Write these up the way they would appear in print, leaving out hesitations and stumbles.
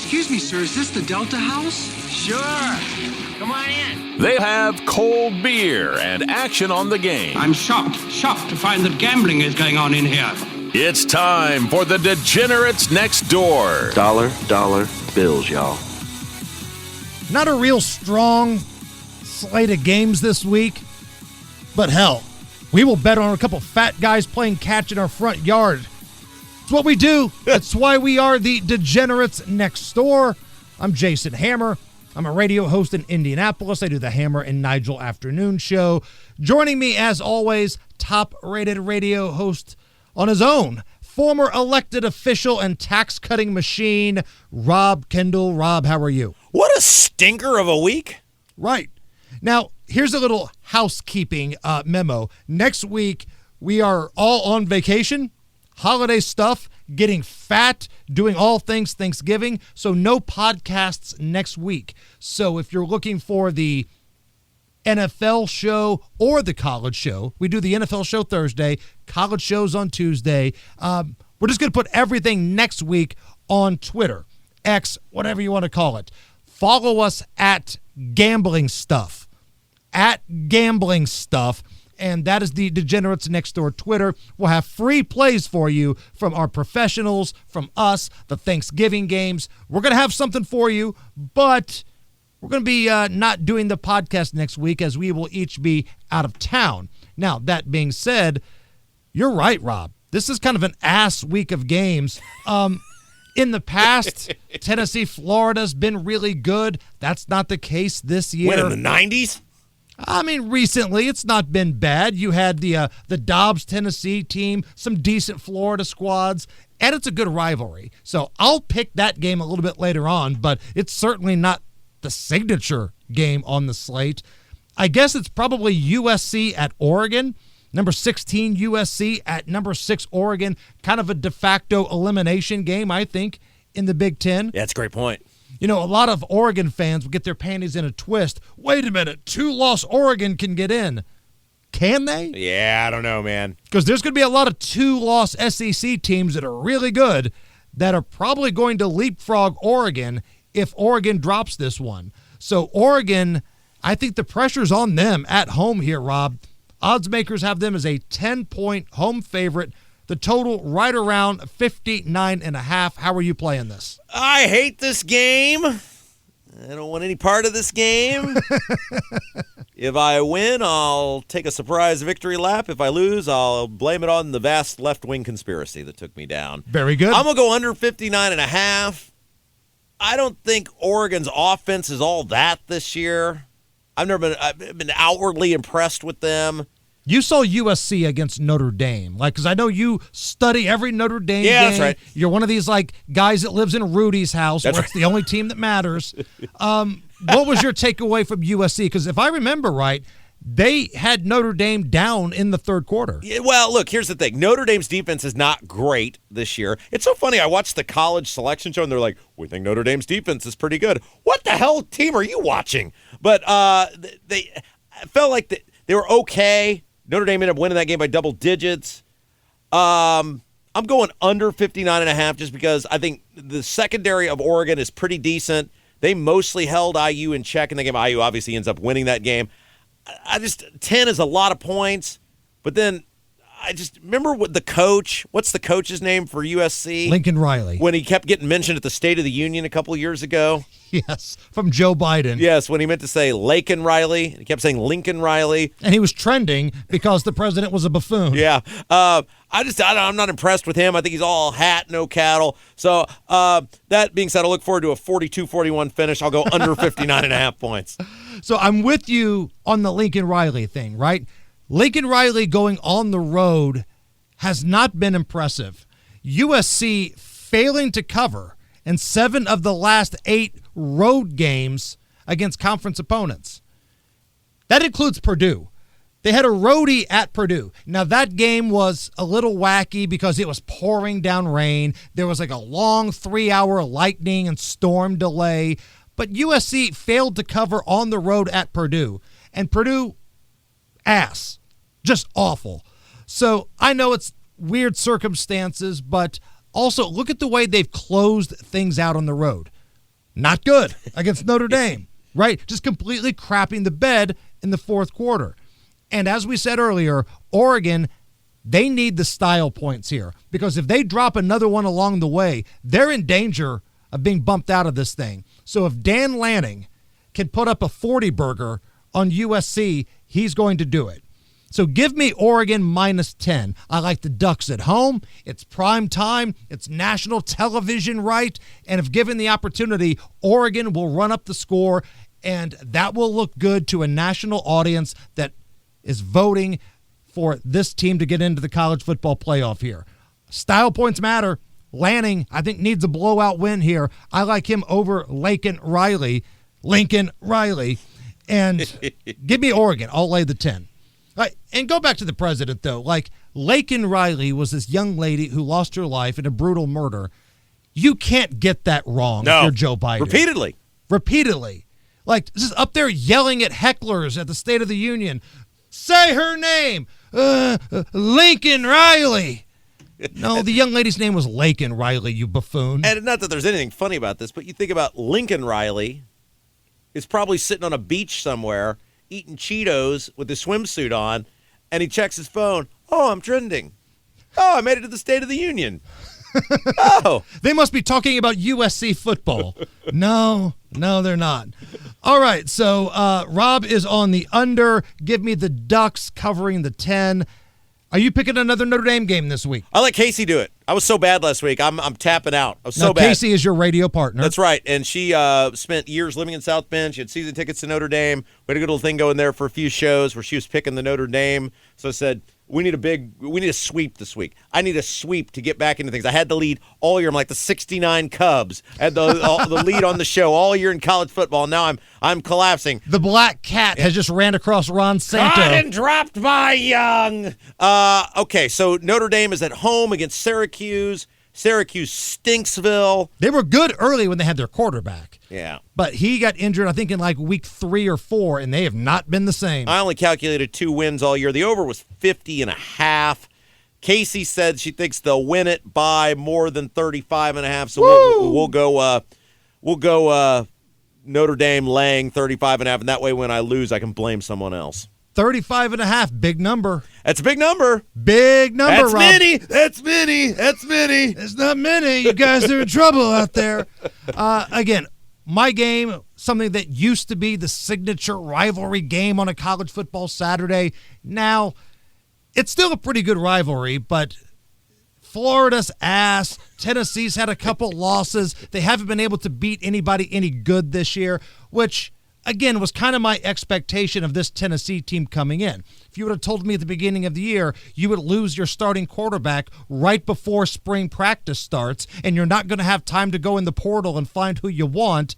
Excuse me, sir, is this the Delta House? Sure. Come on in. They have cold beer and action on the game. I'm shocked to find that gambling is going on in here. It's time for the Degenerates Next Door. Dollar bills, y'all. Not a real strong slate of games this week, but hell, we will bet on a couple fat guys playing catch in our front yard. It's what we do. That's why we are the Degenerates Next Door. I'm Jason Hammer. I'm a radio host in Indianapolis. I do the Hammer and Nigel afternoon show. Joining me, as always, top-rated radio host on his own, former elected official and tax-cutting machine, Rob Kendall. Rob, how are you? What a stinker of a week. Right. Now, here's a little housekeeping memo. Next week, we are all on vacation, holiday stuff, getting fat, doing all things Thanksgiving, so no podcasts next week. So if you're looking for the NFL show or the college show, we do the NFL show Thursday, college shows on Tuesday. We're just going to put everything next week on Twitter, X, whatever you want to call it. Follow us at Gambling Stuff, and that is the Degenerates Next Door Twitter. We'll have free plays for you from our professionals, from us, the Thanksgiving games. We're going to have something for you, but we're going to be not doing the podcast next week as we will each be out of town. Now, that being said, you're right, Rob. This is kind of an ass week of games. In the past, Tennessee, Florida's been really good. That's not the case this year. When, in the 90s? I mean, recently, it's not been bad. You had the Dobbs, Tennessee team, some decent Florida squads, and it's a good rivalry. So I'll pick that game a little bit later on, but it's certainly not the signature game on the slate. I guess it's probably USC at Oregon. Number 16 USC at number 6 Oregon. Kind of a de facto elimination game, I think, in the Big Ten. Yeah, that's a great point. You know, a lot of Oregon fans will get their panties in a twist. Wait a minute, 2-loss Oregon can get in. Can they? Yeah, I don't know, man. Because there's going to be a lot of 2-loss SEC teams that are really good that are probably going to leapfrog Oregon if Oregon drops this one. So Oregon, I think the pressure's on them at home here, Rob. Odds makers have them as a 10-point home favorite. The total right around 59.5. How are you playing this? I hate this game. I don't want any part of this game. If I win, I'll take a surprise victory lap. If I lose, I'll blame it on the vast left-wing conspiracy that took me down. Very good. I'm going to go under 59.5. I don't think Oregon's offense is all that this year. I've been outwardly impressed with them. You saw USC against Notre Dame, because I know you study every Notre Dame game. That's right. You're one of these guys that lives in Rudy's house, That's where right. it's the only team that matters. What was your takeaway from USC? Because if I remember right, they had Notre Dame down in the third quarter. Yeah, well, look, here's the thing. Notre Dame's defense is not great this year. It's so funny. I watched the college selection show, and they're like, we think Notre Dame's defense is pretty good. What the hell team are you watching? But they felt like they were okay. Notre Dame ended up winning that game by double digits. I'm going under 59.5 just because I think the secondary of Oregon is pretty decent. They mostly held IU in check in the game. IU obviously ends up winning that game. 10 is a lot of points, but then I just remember what's the coach's name for USC? Lincoln Riley. When he kept getting mentioned at the State of the Union a couple years ago. Yes, from Joe Biden. Yes, when he meant to say Lakin Riley, he kept saying Lincoln Riley. And he was trending because the president was a buffoon. Yeah. I'm not impressed with him. I think he's all hat, no cattle. So that being said, I look forward to a 42-41 finish. I'll go under 59.5 points. So I'm with you on the Lincoln Riley thing, right? Lincoln Riley going on the road has not been impressive. USC failing to cover in 7 of the last 8 road games against conference opponents. That includes Purdue. They had a roadie at Purdue. Now, that game was a little wacky because it was pouring down rain. There was a long 3-hour lightning and storm delay. But USC failed to cover on the road at Purdue. And Purdue, ass. Just awful. So I know it's weird circumstances, but also look at the way they've closed things out on the road. not good against Notre Dame, right? Just completely crapping the bed in the fourth quarter. And as we said earlier, Oregon, they need the style points here because if they drop another one along the way, they're in danger of being bumped out of this thing. So if Dan Lanning can put up a 40-burger on USC, he's going to do it. So give me Oregon -10. I like the Ducks at home. It's prime time. It's national television right. And if given the opportunity, Oregon will run up the score, and that will look good to a national audience that is voting for this team to get into the college football playoff here. Style points matter. Lanning, I think, needs a blowout win here. I like him over Lincoln Riley. And give me Oregon. I'll lay the 10. And go back to the president, though. Like, Laken Riley was this young lady who lost her life in a brutal murder. You can't get that wrong if you're Joe Biden. Repeatedly. Like, just up there yelling at hecklers at the State of the Union. Say her name. Lincoln Riley. No, the young lady's name was Laken Riley, you buffoon. And not that there's anything funny about this, but you think about Lincoln Riley is probably sitting on a beach somewhere eating Cheetos with his swimsuit on, and he checks his phone. Oh, I'm trending. Oh, I made it to the State of the Union. Oh. They must be talking about USC football. No, they're not. All right, so Rob is on the under. Give me the Ducks covering the 10. Are you picking another Notre Dame game this week? I let Casey do it. I was so bad last week. I'm tapping out. I was so bad. Casey is your radio partner. That's right. And she spent years living in South Bend. She had season tickets to Notre Dame. We had a good little thing going there for a few shows where she was picking the Notre Dame. So I said, we need a sweep this week. I need a sweep to get back into things. I had the lead all year. I'm like the 69 Cubs. I had the lead on the show all year in college football. Now I'm collapsing. The black cat has just ran across Ron Santo. Caught and dropped by Young. Okay, so Notre Dame is at home against Syracuse. Syracuse Stinksville. They were good early when they had their quarterback. Yeah. But he got injured, I think, in like week 3 or 4, and they have not been the same. I only calculated 2 wins all year. The over was 50.5. Casey said she thinks they'll win it by more than 35.5. So we'll go Notre Dame laying 35.5, and that way when I lose, I can blame someone else. 35.5, big number. That's a big number. Big number, That's Rob. many. That's many. It's not many. You guys are in trouble out there. Again, my game, something that used to be the signature rivalry game on a college football Saturday. Now, it's still a pretty good rivalry, but Florida's ass. Tennessee's had a couple losses. They haven't been able to beat anybody any good this year, which, again, was kind of my expectation of this Tennessee team coming in. If you would have told me at the beginning of the year you would lose your starting quarterback right before spring practice starts and you're not going to have time to go in the portal and find who you want,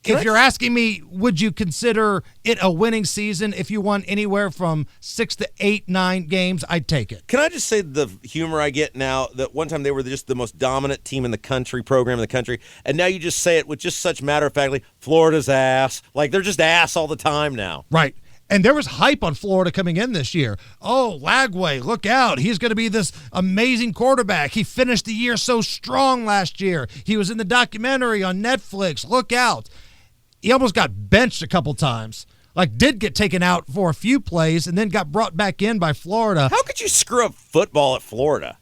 if you're asking me, would you consider it a winning season if you won anywhere from 6 to 8, 9 games? I'd take it. Can I just say the humor I get now that one time they were just the most dominant team in the country, program in the country, and now you just say it with just such matter-of-factly, Florida's ass. Like, they're just ass all the time now. Right. And there was hype on Florida coming in this year. Oh, Lagway, look out. He's going to be this amazing quarterback. He finished the year so strong last year. He was in the documentary on Netflix. Look out. He almost got benched a couple times. Like, did get taken out for a few plays and then got brought back in by Florida. How could you screw up football at Florida?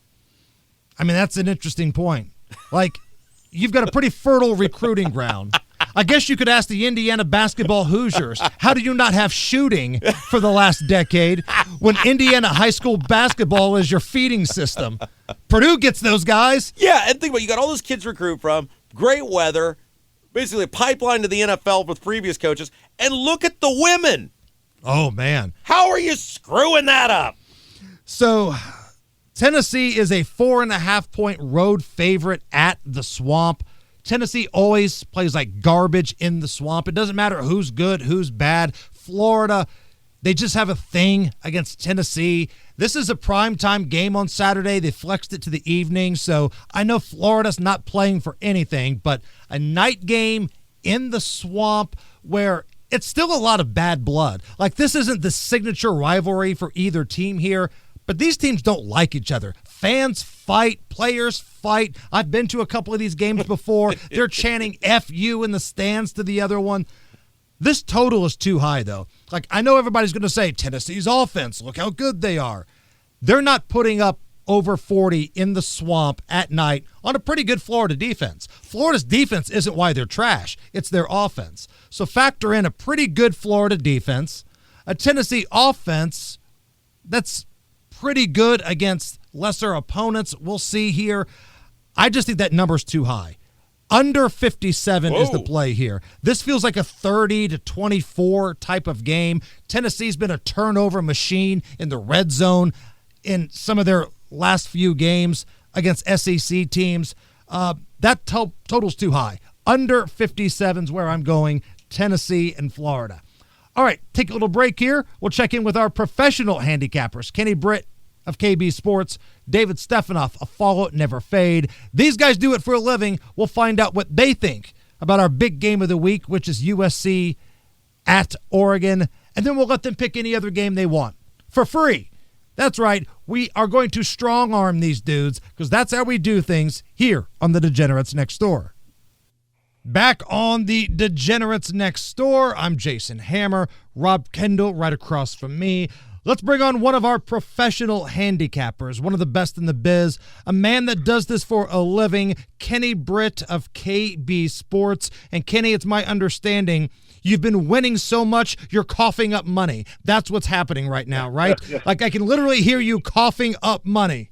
I mean, that's an interesting point. Like, you've got a pretty fertile recruiting ground. I guess you could ask the Indiana basketball Hoosiers, how do you not have shooting for the last decade when Indiana high school basketball is your feeding system? Purdue gets those guys. Yeah, and think about it. You got all those kids to recruit from, great weather, basically a pipeline to the NFL with previous coaches, and look at the women. Oh, man. How are you screwing that up? So Tennessee is a 4.5-point road favorite at the Swamp. Tennessee always plays like garbage in the Swamp. It doesn't matter who's good, who's bad. Florida, they just have a thing against Tennessee. This is a primetime game on Saturday. They flexed it to the evening, so I know Florida's not playing for anything, but a night game in the Swamp where it's still a lot of bad blood. Like, this isn't the signature rivalry for either team here, But these teams don't like each other. Fans fight, players fight. I've been to a couple of these games before. They're chanting F you in the stands to the other one. This total is too high, though. Like, I know everybody's going to say, Tennessee's offense, look how good they are. They're not putting up over 40 in the swamp at night on a pretty good Florida defense. Florida's defense isn't why they're trash. It's their offense. So factor in a pretty good Florida defense, a Tennessee offense that's pretty good against lesser opponents. We'll see here. I just think that number's too high. Under 57 is the play here. This feels like a 30-24 type of game. Tennessee's been a turnover machine in the red zone in some of their last few games against SEC teams. That total's too high. Under 57 is where I'm going, Tennessee and Florida. All right, take a little break here. We'll check in with our professional handicappers, Kenny Britt of KB Sports, David Stephanoff of Follow It Never Fade. These guys do it for a living. We'll find out what they think about our big game of the week, which is USC at Oregon, and then we'll let them pick any other game they want for free. That's right. We are going to strong-arm these dudes because that's how we do things here on the Degenerates Next Door. Back on the Degenerates Next Door, I'm Jason Hammer, Rob Kendall right across from me. Let's bring on one of our professional handicappers, one of the best in the biz, a man that does this for a living, Kenny Britt of KB Sports. And Kenny, it's my understanding you've been winning so much, you're coughing up money. That's what's happening right now, right? Like I can literally hear you coughing up money.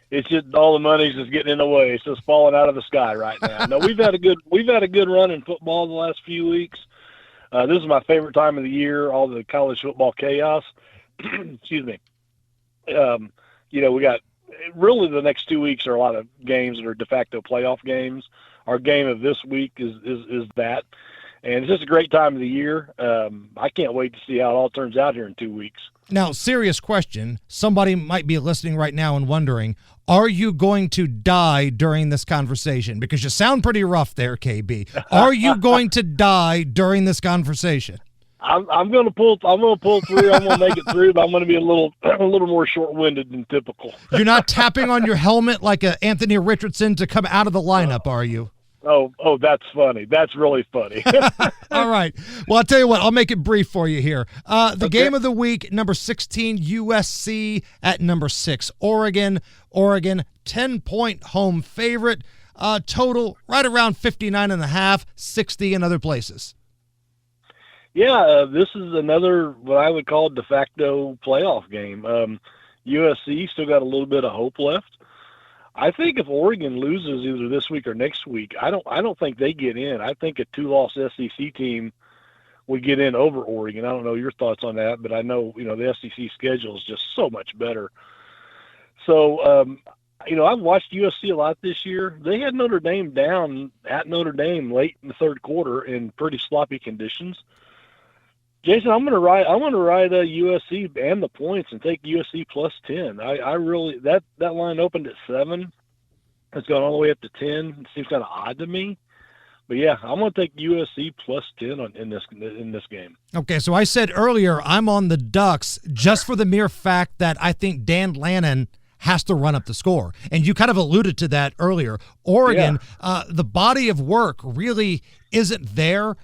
It's just all the money's just getting in the way. It's just falling out of the sky right now. No, we've had a good run in football the last few weeks. This is my favorite time of the year, all the college football chaos. Excuse me. We got really the next 2 weeks are a lot of games that are de facto playoff games. Our game of this week is that. And it's just a great time of the year. I can't wait to see how it all turns out here in 2 weeks. Now, serious question. Somebody might be listening right now and wondering, are you going to die during this conversation? Because you sound pretty rough there, KB. Are you going to die during this conversation? I'm going to pull through. I'm going to make it through, but I'm going to be a little more short-winded than typical. You're not tapping on your helmet like a Anthony Richardson to come out of the lineup, are you? Oh, that's funny. That's really funny. All right. Well, I'll tell you what. I'll make it brief for you here. The game of the week, number 16, USC at number 6, Oregon. Oregon, 10-point home favorite. Total right around 59.5, 60 in other places. Yeah, this is another what I would call de facto playoff game. USC still got a little bit of hope left. I think if Oregon loses either this week or next week, I don't think they get in. I think a 2-loss SEC team would get in over Oregon. I don't know your thoughts on that, but I know the SEC schedule is just so much better. So I've watched USC a lot this year. They had Notre Dame down at Notre Dame late in the third quarter in pretty sloppy conditions. Jason, I'm going to ride USC and the points and take USC plus 10. I really that line opened at 7. It's gone all the way up to 10. It seems kind of odd to me. But yeah, I'm going to take USC plus 10 in this game. Okay, so I said earlier I'm on the Ducks just for the mere fact that I think Dan Lannon has to run up the score. And you kind of alluded to that earlier. Oregon, the body of work really isn't there.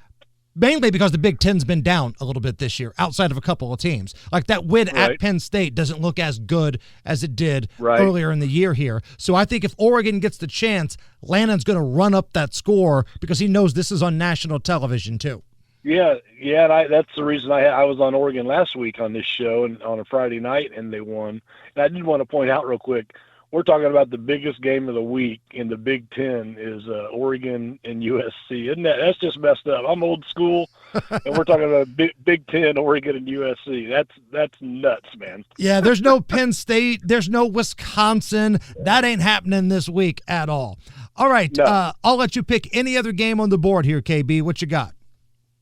Mainly because the Big Ten's been down a little bit this year, outside of a couple of teams. Like that win at Penn State doesn't look as good as it did earlier in the year here. So I think if Oregon gets the chance, Lannon's going to run up that score because he knows this is on national television too. Yeah, and that's the reason I was on Oregon last week on this show and on a Friday night, and they won. And I did want to point out real quick, we're talking about the biggest game of the week in the Big Ten is Oregon and USC. Isn't that's just messed up? I'm old school, and we're talking about Big Ten, Oregon and USC. That's nuts, man. Yeah, there's no Penn State. There's no Wisconsin. That ain't happening this week at all. All right, no. I'll let you pick any other game on the board here, KB. What you got?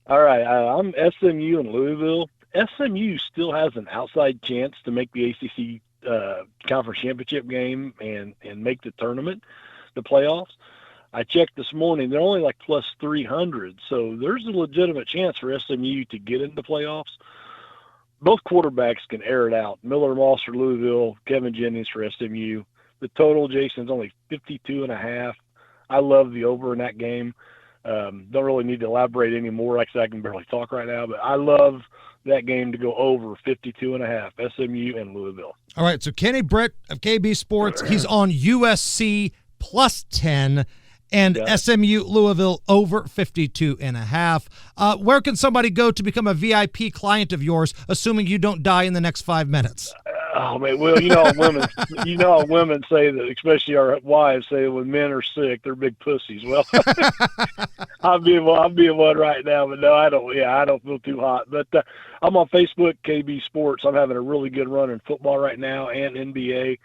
All right, I'm SMU and Louisville. SMU still has an outside chance to make the ACC conference championship game and make the tournament, the playoffs. I checked this morning, they're only like plus 300, so there's a legitimate chance for SMU to get into playoffs. both quarterbacks can air it out. Miller Moss for Louisville, Kevin Jennings for SMU. The total, Jason, is only 52.5. I love the over in that game. Don't really need to elaborate anymore. Like I said, I can barely talk right now, but I love that game to go over 52.5, SMU and Louisville. All right, so Kenny Britt of KB Sports, he's on USC plus 10 and SMU Louisville over 52.5. Where can somebody go to become a VIP client of yours, assuming you don't die in the next 5 minutes? Oh man, well, how women say that, especially our wives say when men are sick, they're big pussies. Well, I'm being one right now, but no, I don't. Yeah, I don't feel too hot. But I'm on Facebook, KB Sports. I'm having a really good run in football right now and NBA.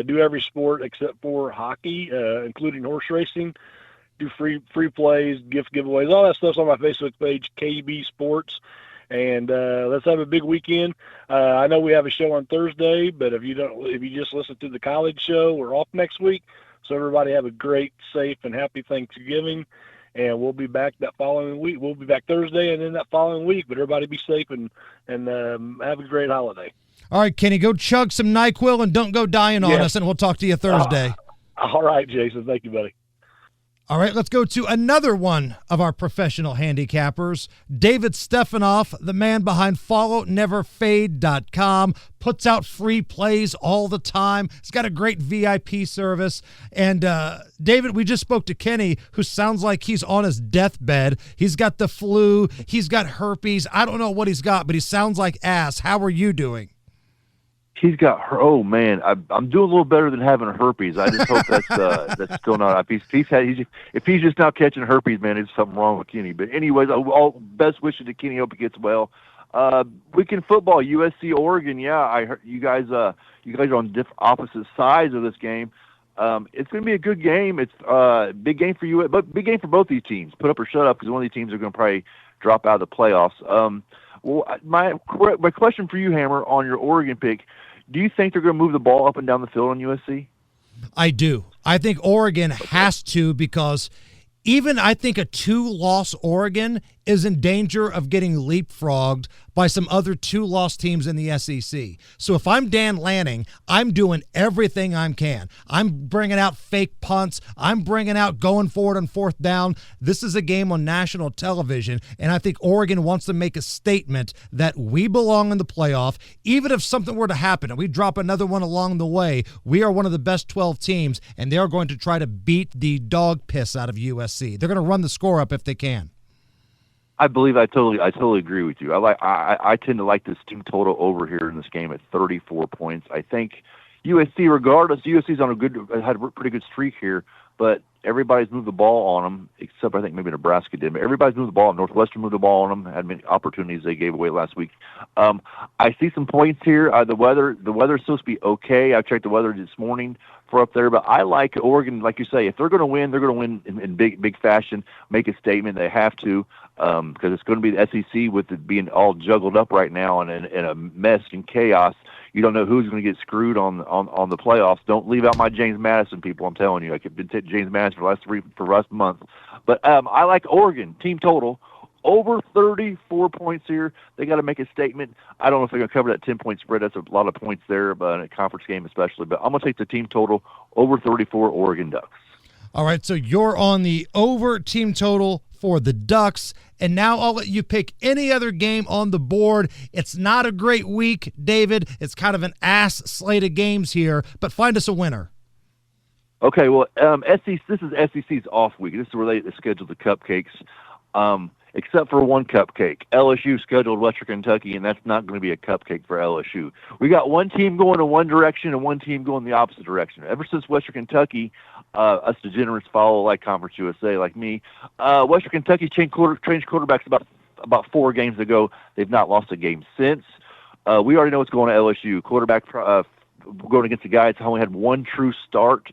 Do every sport except for hockey, including horse racing. Do free plays, gift giveaways, all that stuff's on my Facebook page, KB Sports. And let's have a big weekend. I know we have a show on Thursday, but if you just listen to the college show, we're off next week. So everybody have a great, safe, and happy Thanksgiving. And we'll be back that following week. We'll be back Thursday and then that following week. But everybody be safe and have a great holiday. All right, Kenny, go chug some NyQuil and don't go dying on us, and we'll talk to you Thursday. All right, Jason. Thank you, buddy. All right, let's go to another one of our professional handicappers. David Stephanoff, the man behind FollowNeverFade.com, puts out free plays all the time. He's got a great VIP service. And David, we just spoke to Kenny, who sounds like he's on his deathbed. He's got the flu. He's got herpes. I don't know what he's got, but he sounds like ass. How are you doing? He's got her. Oh man, I'm doing a little better than having herpes. I just hope that's still not. If he's just now catching herpes, man, there's something wrong with Kenny. But anyways, all best wishes to Kenny. Hope he gets well. Weekend football, USC Oregon. Yeah, I heard you guys are on opposite sides of this game. It's going to be a good game. It's big game for you, but big game for both these teams. Put up or shut up, because one of these teams are going to probably drop out of the playoffs. Well, my question for you, Hammer, on your Oregon pick. Do you think they're going to move the ball up and down the field on USC? I do. I think Oregon has to, because even I think a 2-loss Oregon is in danger of getting leapfrogged by some other 2-loss teams in the SEC. So if I'm Dan Lanning, I'm doing everything I can. I'm bringing out fake punts. I'm bringing out going forward on 4th down. This is a game on national television, and I think Oregon wants to make a statement that we belong in the playoff. Even if something were to happen and we drop another one along the way, we are one of the best 12 teams, and they're going to try to beat the dog piss out of USC. They're going to run the score up if they can. I believe I totally agree with you. I tend to like this team total over here in this game at 34 points. I think USC, regardless, USC's on had a pretty good streak here, but everybody's moved the ball on them, except I think maybe Nebraska did. But everybody's moved the ball. Northwestern moved the ball on them. Had many opportunities they gave away last week. I see some points here. The weather's supposed to be okay. I checked the weather this morning for up there, but I like Oregon. Like you say, if they're going to win, they're going to win in big fashion. Make a statement. They have to, because it's going to be the SEC with it being all juggled up right now and in a mess and chaos. You don't know who's going to get screwed on the playoffs. Don't leave out my James Madison people. I'm telling you, I could been James Madison for the last month. But I like Oregon team total over 34 points here. They got to make a statement. I don't know if they're going to cover that 10-point spread. That's a lot of points there, but in a conference game especially. But I'm going to take the team total over 34 Oregon Ducks. All right, so you're on the over team total for the Ducks, and now I'll let you pick any other game on the board. It's not a great week, David. It's kind of an ass slate of games here, but find us a winner. Okay, well, SEC, this is SEC's off week. This is where they schedule the cupcakes, except for one cupcake. LSU scheduled Western Kentucky, and that's not going to be a cupcake for LSU. We got one team going in one direction and one team going the opposite direction. Ever since Western Kentucky, us degenerates follow like Conference USA, like me, Western Kentucky changed quarterbacks about 4 games ago. They've not lost a game since. We already know what's going on at LSU. Quarterback going against a guy that's only had one true start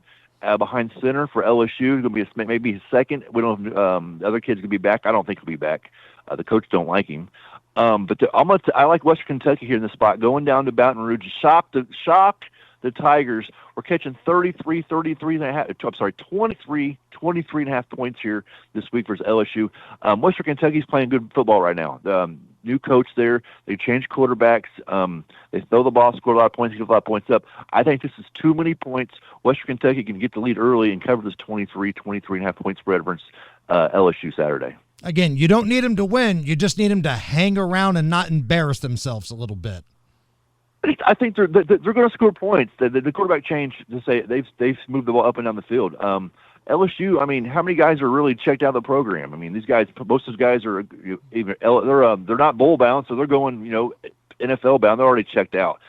behind center for LSU. It's going to be maybe his second. We don't know if the other kid's going to be back. I don't think he'll be back. The coach don't like him. But I like Western Kentucky here in this spot. Going down to Baton Rouge, shock the Tigers. We're catching 23 and a half points here this week versus LSU. Western Kentucky's playing good football right now. new coach there. They changed quarterbacks. They throw the ball, score a lot of points, give a lot of points up. I think this is too many points. Western Kentucky can get the lead early and cover this 23.5 point spread versus LSU Saturday. Again, you don't need them to win. You just need them to hang around and not embarrass themselves a little bit. I think they're going to score points. The quarterback change to say they've moved the ball up and down the field. LSU, I mean, how many guys are really checked out of the program? I mean, these guys, most of those guys are they're not bowl bound, so they're going NFL bound. They're already checked out.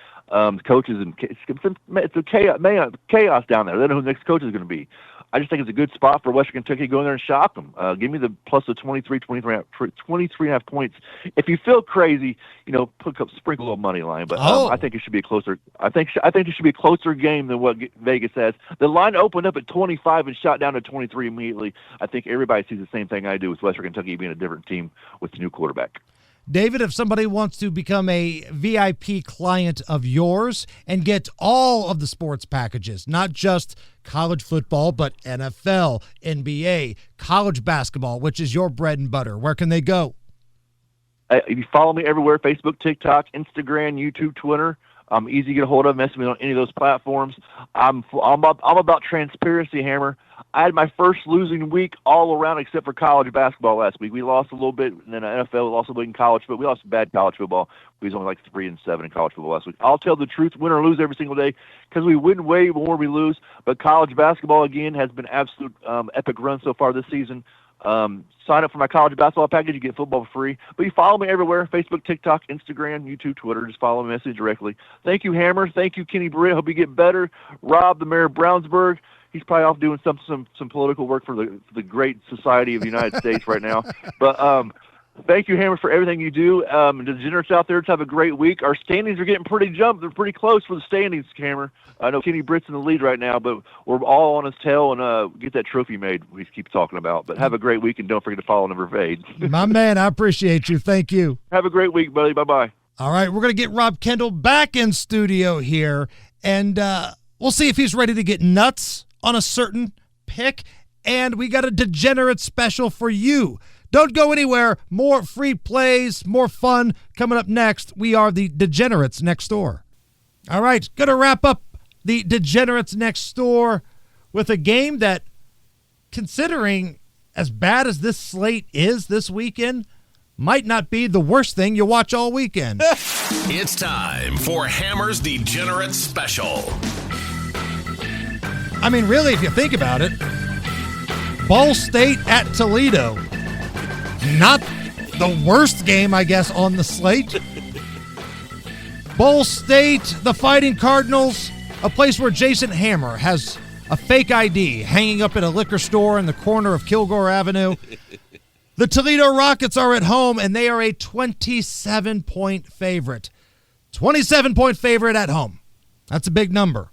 Coaches and it's a chaos down there. They don't know who the next coach is going to be. I just think it's a good spot for Western Kentucky to go in there and shock them. Give me the plus of 23.5 points. If you feel crazy, sprinkle a little money line. But I think it should be a closer. I think it should be a closer game than what Vegas has. The line opened up at 25 and shot down to 23 immediately. I think everybody sees the same thing I do with Western Kentucky being a different team with the new quarterback. David, if somebody wants to become a VIP client of yours and get all of the sports packages, not just college football, but NFL, NBA, college basketball, which is your bread and butter, where can they go? If you follow me everywhere, Facebook, TikTok, Instagram, YouTube, Twitter, I'm easy to get a hold of. Message me on any of those platforms. I'm about transparency, Hammer. I had my first losing week all around except for college basketball last week. We lost a little bit in the NFL, we lost a little bit in college, but we lost bad college football. We was only like 3-7 in college football last week. I'll tell the truth, win or lose every single day, because we win way more we lose. But college basketball, again, has been absolute epic run so far this season. Sign up for my college basketball package. You get football for free. But you follow me everywhere, Facebook, TikTok, Instagram, YouTube, Twitter. Just follow me, message directly. Thank you, Hammer. Thank you, Kenny Britt. Hope you get better. Rob, the mayor of Brownsburg. He's probably off doing some political work for the great society of the United States right now. But thank you, Hammer, for everything you do. The degenerates out there, have a great week. Our standings are getting pretty jumped. They're pretty close for the standings, Hammer. I know Kenny Britt's in the lead right now, but we're all on his tail and get that trophy made we keep talking about. But have a great week, and don't forget to follow Never Fade. My man, I appreciate you. Thank you. Have a great week, buddy. Bye-bye. All right, we're going to get Rob Kendall back in studio here, and we'll see if he's ready to get nuts on a certain pick, and we got a degenerate special for you. Don't go anywhere. More free plays, more fun coming up next. We are the Degenerates Next Door. All right, going to wrap up the Degenerates Next Door with a game that, considering as bad as this slate is this weekend, might not be the worst thing you watch all weekend. It's time for Hammer's Degenerate Special. I mean, really, if you think about it, Ball State at Toledo. Not the worst game, I guess, on the slate. Ball State, the Fighting Cardinals, a place where Jason Hammer has a fake ID hanging up at a liquor store in the corner of Kilgore Avenue. The Toledo Rockets are at home, and they are a 27-point favorite. 27-point favorite at home. That's a big number.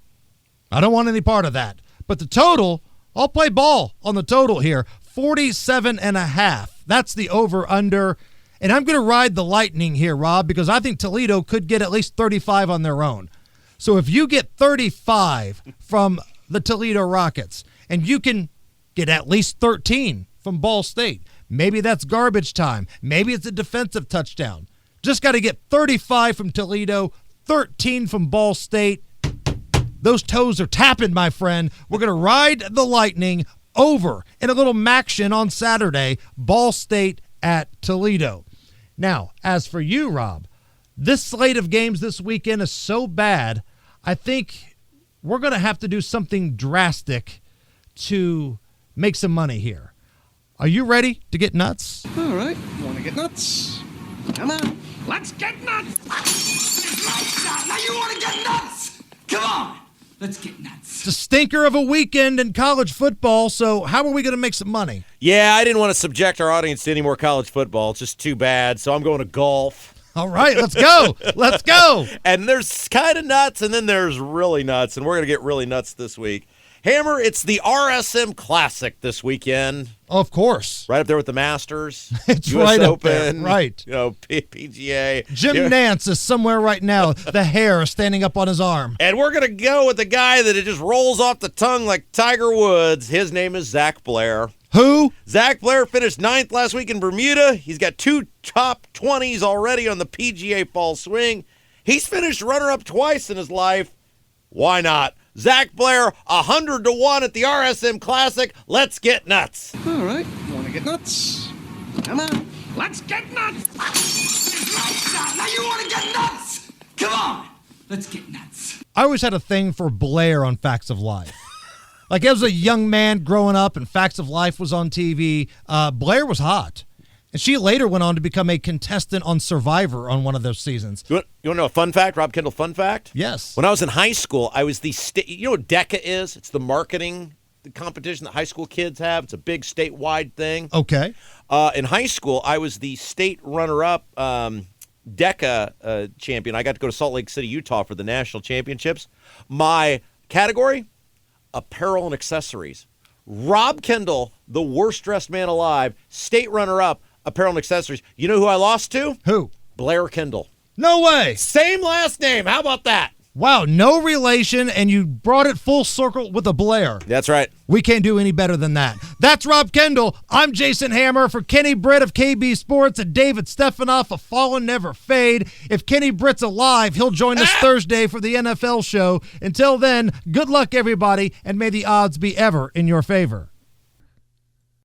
I don't want any part of that. But the total, I'll play ball on the total here. 47.5. That's the over-under. And I'm going to ride the lightning here, Rob, because I think Toledo could get at least 35 on their own. So if you get 35 from the Toledo Rockets, and you can get at least 13 from Ball State, maybe that's garbage time. Maybe it's a defensive touchdown. Just got to get 35 from Toledo, 13 from Ball State. Those toes are tapping, my friend. We're going to ride the lightning over in a little maction on Saturday, Ball State at Toledo. Now, as for you, Rob, this slate of games this weekend is so bad, I think we're going to have to do something drastic to make some money here. Are you ready to get nuts? All right, want to get nuts? Come on. Let's get nuts! Now you want to get nuts? Come on! Let's get nuts. It's a stinker of a weekend in college football, so how are we going to make some money? Yeah, I didn't want to subject our audience to any more college football. It's just too bad, so I'm going to golf. All right, let's go. Let's go. And there's kind of nuts, and then there's really nuts, and we're going to get really nuts this week. Hammer, it's the RSM Classic this weekend. Of course. Right up there with the Masters. It's US right up Open, there. Right. PGA. Jim Nance is somewhere right now, the hair standing up on his arm. And we're going to go with the guy that it just rolls off the tongue like Tiger Woods. His name is Zach Blair. Who? Zach Blair finished 9th last week in Bermuda. He's got 2 top 20s already on the PGA Fall Swing. He's finished runner-up twice in his life. Why not? Zach Blair, 100-1 at the RSM Classic. Let's get nuts. All right. Want to get nuts? Come on. Let's get nuts. Lights out. Now you want to get nuts? Come on. Let's get nuts. I always had a thing for Blair on Facts of Life. Like, as a young man growing up and Facts of Life was on TV, Blair was hot. And she later went on to become a contestant on Survivor on one of those seasons. You want to know a fun fact, Rob Kendall, fun fact? Yes. When I was in high school, I was the you know what DECA is? It's the marketing competition that high school kids have. It's a big statewide thing. Okay. In high school, I was the state runner-up DECA champion. I got to go to Salt Lake City, Utah for the national championships. My category, apparel and accessories. Rob Kendall, the worst-dressed man alive, state runner-up, apparel and accessories. You know who I lost to? Who? Blair Kendall. No way. Same last name. How about that? Wow, no relation, and you brought it full circle with a Blair. That's right. We can't do any better than that. That's Rob Kendall. I'm Jason Hammer for Kenny Britt of KB Sports and David Stephanoff of Fallen Never Fade. If Kenny Britt's alive, he'll join us Thursday for the NFL show. Until then, good luck, everybody, and may the odds be ever in your favor.